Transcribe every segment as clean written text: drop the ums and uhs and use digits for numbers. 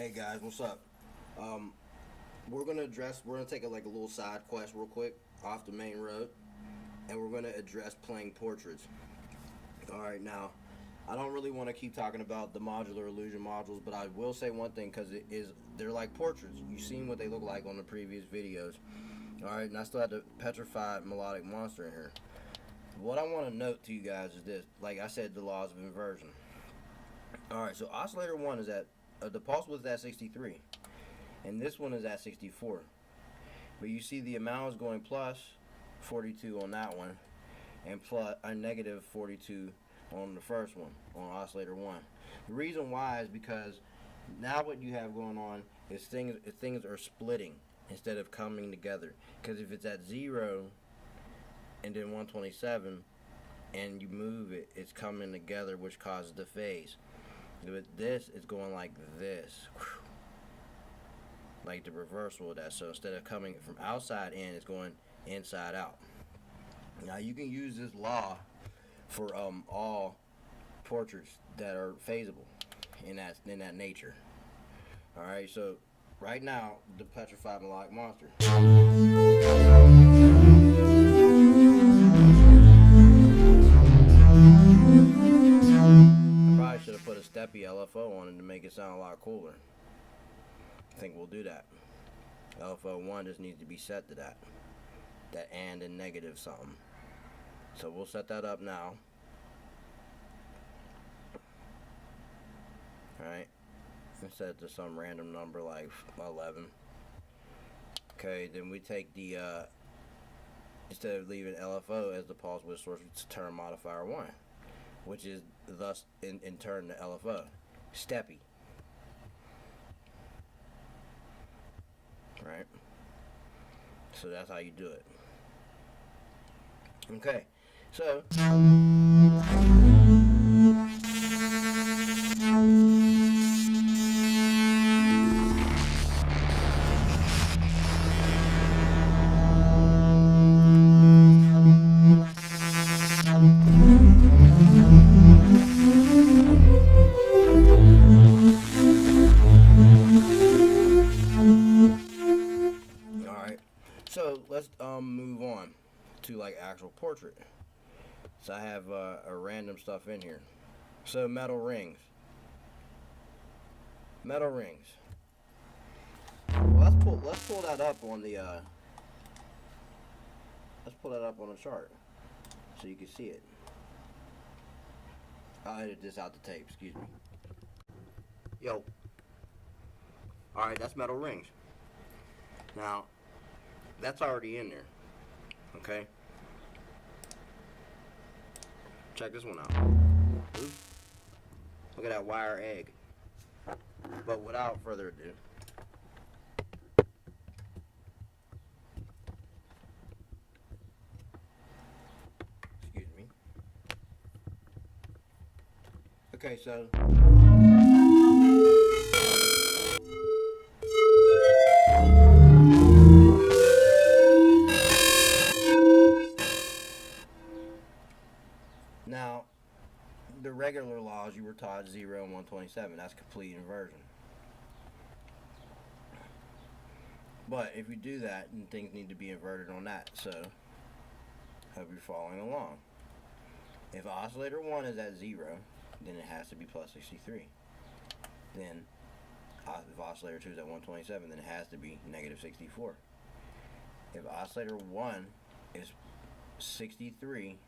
Hey guys, what's up? We're gonna take a little side quest real quick off the main road, and we're gonna address playing portraits. All right, now I don't really want to keep talking about the modular illusion modules, but I will say one thing because they're like portraits. You've seen what they look like on the previous videos. All right, and I still had the petrified melodic monster in here. What I want to note to you guys is this: like I said, the laws of inversion. All right, so oscillator 1 is at the pulse width is at 63, and this one is at 64. But you see the amount is going plus 42 on that one, and plus a negative 42 on the first one, on oscillator 1. The reason why is because now what you have going on is things are splitting instead of coming together. Because if it's at 0 and then 127 and you move it, it's coming together, which causes the phase. But this is going like this, like the reversal of that. So instead of coming from outside in, it's going inside out. Now you can use this law for all portraits that are phasable in that nature. All right, so right now the petrified melodic monster. Should have put a steppy LFO on it to make it sound a lot cooler. I think we'll do that. LFO 1 just needs to be set to that and negative something. So we'll set that up now. Alright. Let's set it to some random number like 11. Okay, then we take the instead of leaving LFO as the pulse width source, it's turn modifier 1. Which is thus in turn the LFO. Steppy. Right? So that's how you do it. Okay. So let's move on to like actual portrait. So I have a random stuff in here. So metal rings. Metal rings. Well, let's pull that up on the chart so you can see it. I'll edit this out the tape. Excuse me. Yo. All right, that's metal rings. Now, that's already in there. Okay? Check this one out. Ooh. Look at that wire egg. But without further ado, excuse me. Okay, so now, the regular laws you were taught 0 and 127, that's complete inversion. But if you do that, then things need to be inverted on that. So, hope you're following along. If oscillator 1 is at 0, then it has to be plus 63. Then, if oscillator 2 is at 127, then it has to be negative 64. If oscillator 1 is 63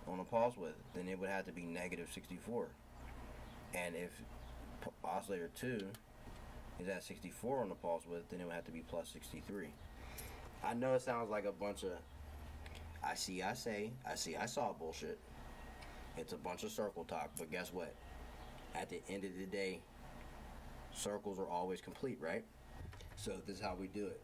on a pulse width, then it would have to be negative 64. And if oscillator 2 is at 64 on the pulse width, then it would have to be plus 63. I know it sounds like a bunch of I saw bullshit. It's a bunch of circle talk, but guess what? At the end of the day, circles are always complete, right? So this is how we do it.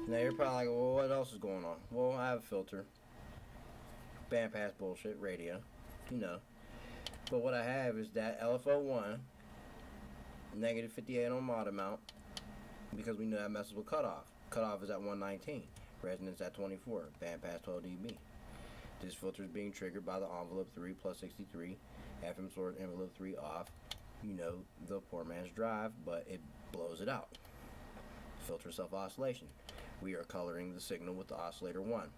Now you're probably like, well, what else is going on? Well, I have a filter, bandpass bullshit, radio, you know. But what I have is that LFO1, negative 58 on mod amount, because we know that messes with cutoff. Cutoff is at 119, resonance at 24, bandpass 12 dB. This filter is being triggered by the envelope 3 plus 63, FM source envelope 3 off. You know, the poor man's drive, but it blows it out. Filter self-oscillation. We are coloring the signal with the oscillator 1.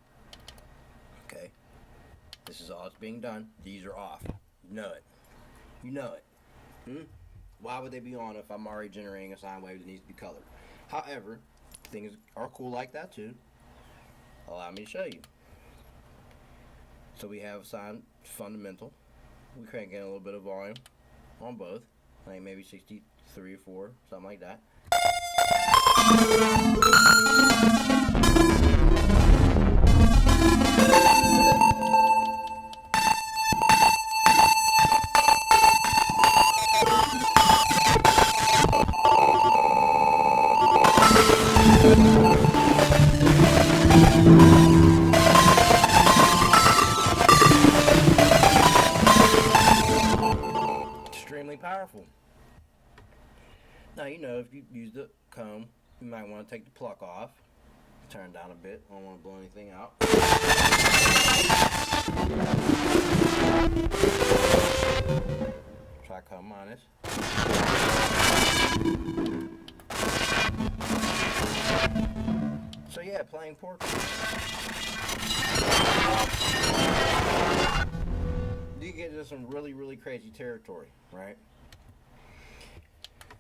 Okay? This is all that's being done. These are off. You know it. You know it. Why would they be on if I'm already generating a sine wave that needs to be colored? However, things are cool like that too. Allow me to show you. So we have sine fundamental. We crank in a little bit of volume on both. Like maybe 63 or 4, something like that. Extremely powerful. Now, you know, if you use the comb, you might want to take the pluck off. Turn down a bit. I don't want to blow anything out. Try comb minus. So yeah, playing portrait. You get into some really, really crazy territory, right?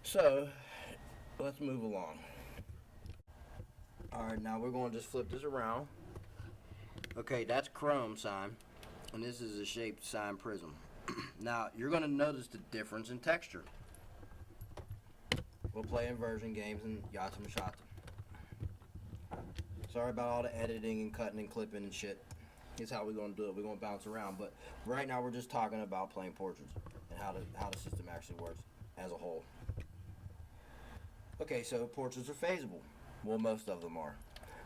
So, let's move along. Alright, now we're going to just flip this around. Okay, that's chrome sine, and this is a shaped sine prism. Now, you're going to notice the difference in texture. We'll play inversion games and yata mashata. Sorry about all the editing and cutting and clipping and shit. Here's how we're going to do it. We're going to bounce around, but right now we're just talking about playing portraits and how the system actually works as a whole. Okay, so portraits are phasable. Well, most of them are.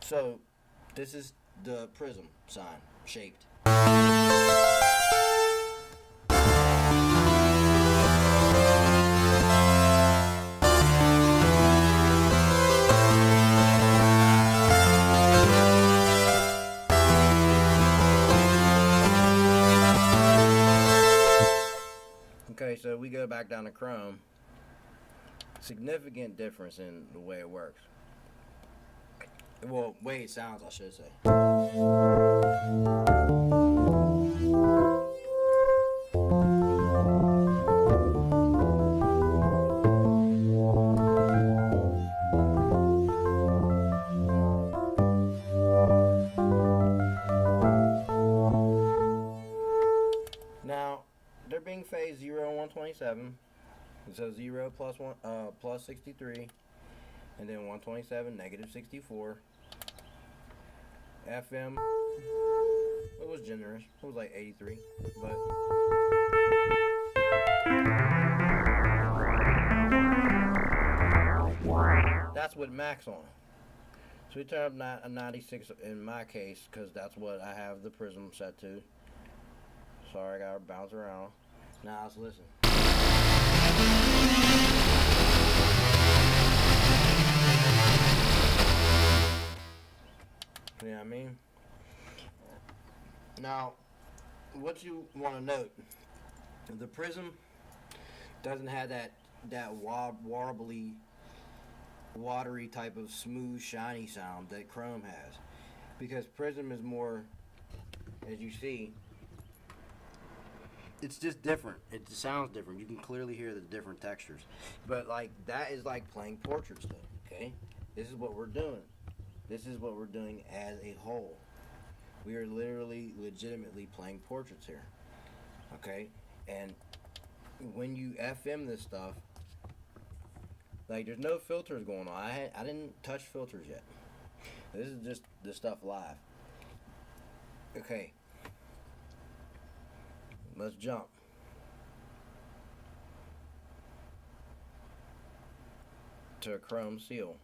So, this is the prism sign, shaped. Okay, so we go back down to chrome. Significant difference in the way it works. Well, way it sounds, I should say. Now, they're being phased 0 and 127. So 0 plus 1 plus 63, and then 127 negative 64. FM, it was generous. It was like 83, but that's with max on. So we turn up a 96 in my case, because that's what I have the prism set to. Sorry, I gotta bounce around. Now let's listen. You know what I mean? Now, what you want to note, the prism doesn't have that warbly, watery type of smooth, shiny sound that chrome has. Because prism is more, as you see, it's just different. It sounds different. You can clearly hear the different textures. But like, that is like playing portraits though, okay? This is what we're doing. This is what we're doing as a whole. We are literally, legitimately playing portraits here, okay? And when you FM this stuff, like, there's no filters going on. I didn't touch filters yet. This is just the stuff live. Okay. Let's jump. To a chrome seal.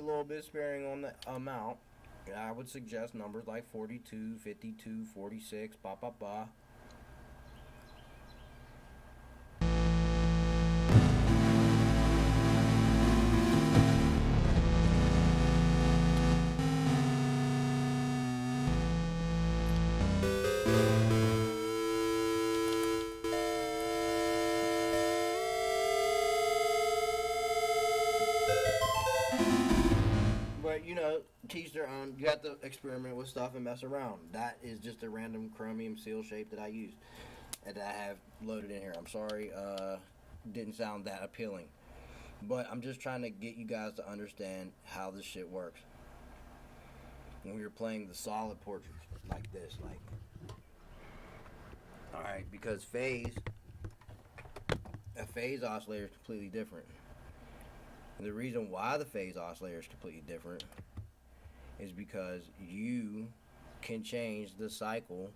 little bit sparing on the amount. I would suggest numbers like 42, 52, 46, ba ba ba. But you know, teach their own. You have to experiment with stuff and mess around. That is just a random chromium seal shape that I used and that I have loaded in here. I'm sorry, didn't sound that appealing, but I'm just trying to get you guys to understand how this shit works. When you're playing the solid portraits like this, like, all right, because a phase oscillator is completely different. And the reason why the phase oscillator is completely different is because you can change the cycle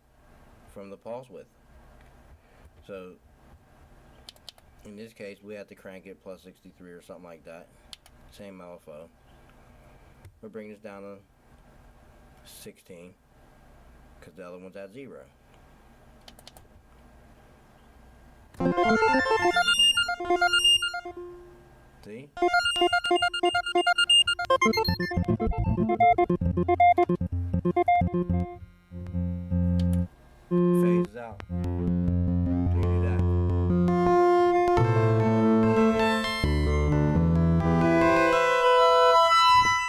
from the pulse width. So in this case, we have to crank it plus 63 or something like that. Same LFO. We'll bring this down to 16 because the other one's at 0. See? Phases out. Do you do that?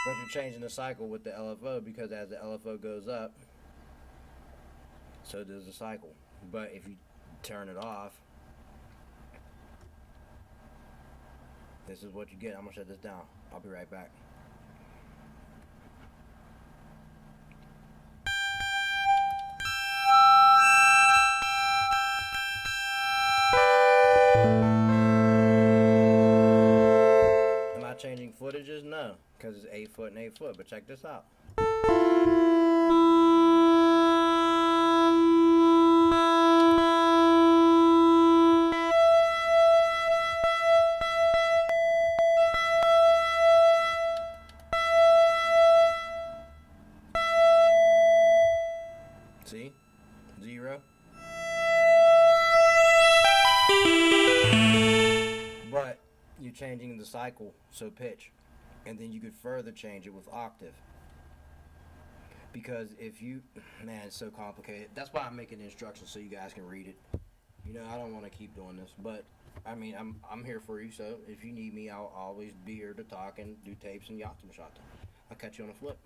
But you're changing the cycle with the LFO because as the LFO goes up, so does the cycle. But if you turn it off, this is what you get. I'm gonna shut this down. I'll be right back. Am I changing footages? No, because it's 8 foot and 8 foot. But check this out. See? 0. But you're changing the cycle, so pitch. And then you could further change it with octave. Because if you, man, it's so complicated. That's why I'm making the instructions so you guys can read it. You know, I don't want to keep doing this, but I mean, I'm here for you. So if you need me, I'll always be here to talk and do tapes and yacht and shot. I'll catch you on the flip.